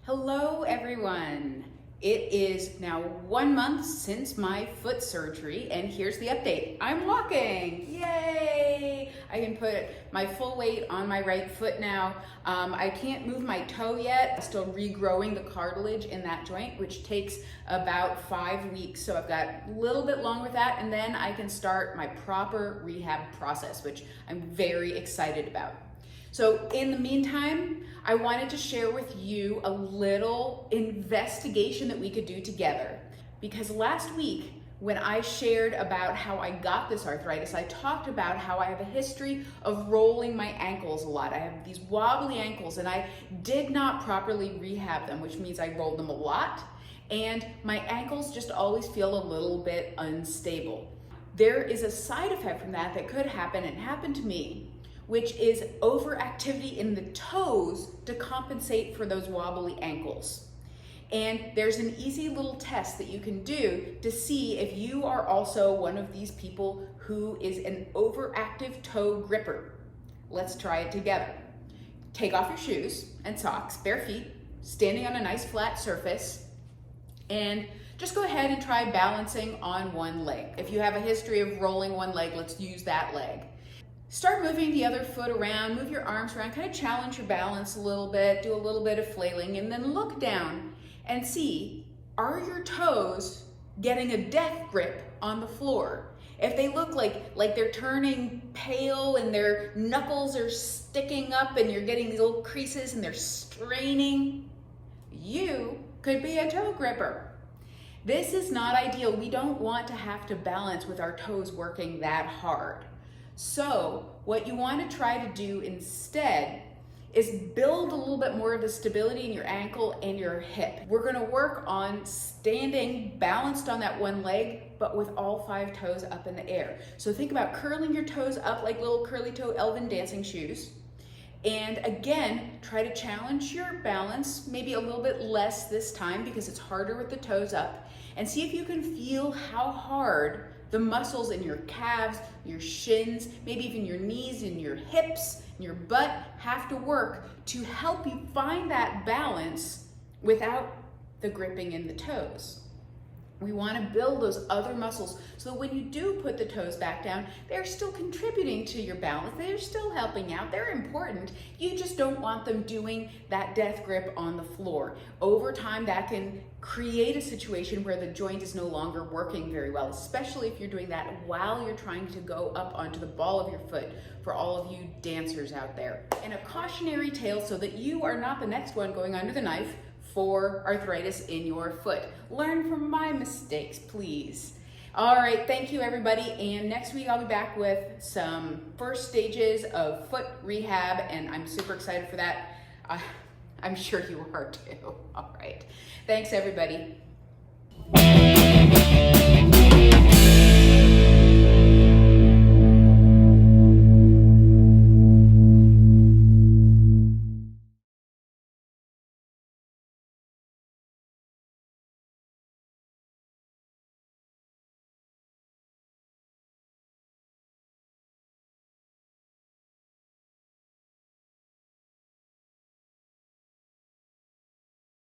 Hello everyone. It is now 1 month since my foot surgery and here's the update. I'm walking, yay! I can put my full weight on my right foot now. I can't move my toe yet. I'm still regrowing the cartilage in that joint, which takes about 5 weeks. So I've got a little bit longer with that and then I can start my proper rehab process, which I'm very excited about. So in the meantime, I wanted to share with you a little investigation that we could do together. Because last week, when I shared about how I got this arthritis, I talked about how I have a history of rolling my ankles a lot. I have these wobbly ankles and I did not properly rehab them, which means I rolled them a lot and my ankles just always feel a little bit unstable. There is a side effect from that could happen, and happened to me, which is overactivity in the toes to compensate for those wobbly ankles. And there's an easy little test that you can do to see if you are also one of these people who is an overactive toe gripper. Let's try it together. Take off your shoes and socks, bare feet, standing on a nice flat surface, and just go ahead and try balancing on one leg. If you have a history of rolling one leg, let's use that leg. Start moving the other foot around, move your arms around, kind of challenge your balance a little bit, do a little bit of flailing, and then look down and see, are your toes getting a death grip on the floor? If they look like they're turning pale and their knuckles are sticking up and you're getting these little creases and they're straining, you could be a toe gripper. This is not ideal. We don't want to have to balance with our toes working that hard. So what you want to try to do instead is build a little bit more of the stability in your ankle and your hip. We're going to work on standing balanced on that one leg, but with all 5 toes up in the air. So think about curling your toes up like little curly toe elven dancing shoes. And again, try to challenge your balance, maybe a little bit less this time because it's harder with the toes up, and see if you can feel how hard the muscles in your calves, your shins, maybe even your knees and your hips and your butt have to work to help you find that balance without the gripping in the toes. We want to build those other muscles so that when you do put the toes back down, they're still contributing to your balance. They're still helping out. They're important. You just don't want them doing that death grip on the floor. Over time, that can create a situation where the joint is no longer working very well, especially if you're doing that while you're trying to go up onto the ball of your foot, for all of you dancers out there. And a cautionary tale so that you are not the next one going under the knife for arthritis in your foot. Learn from my mistakes, please. All right, thank you everybody. And next week I'll be back with some first stages of foot rehab and I'm super excited for that. I'm sure you are too. All right, thanks everybody.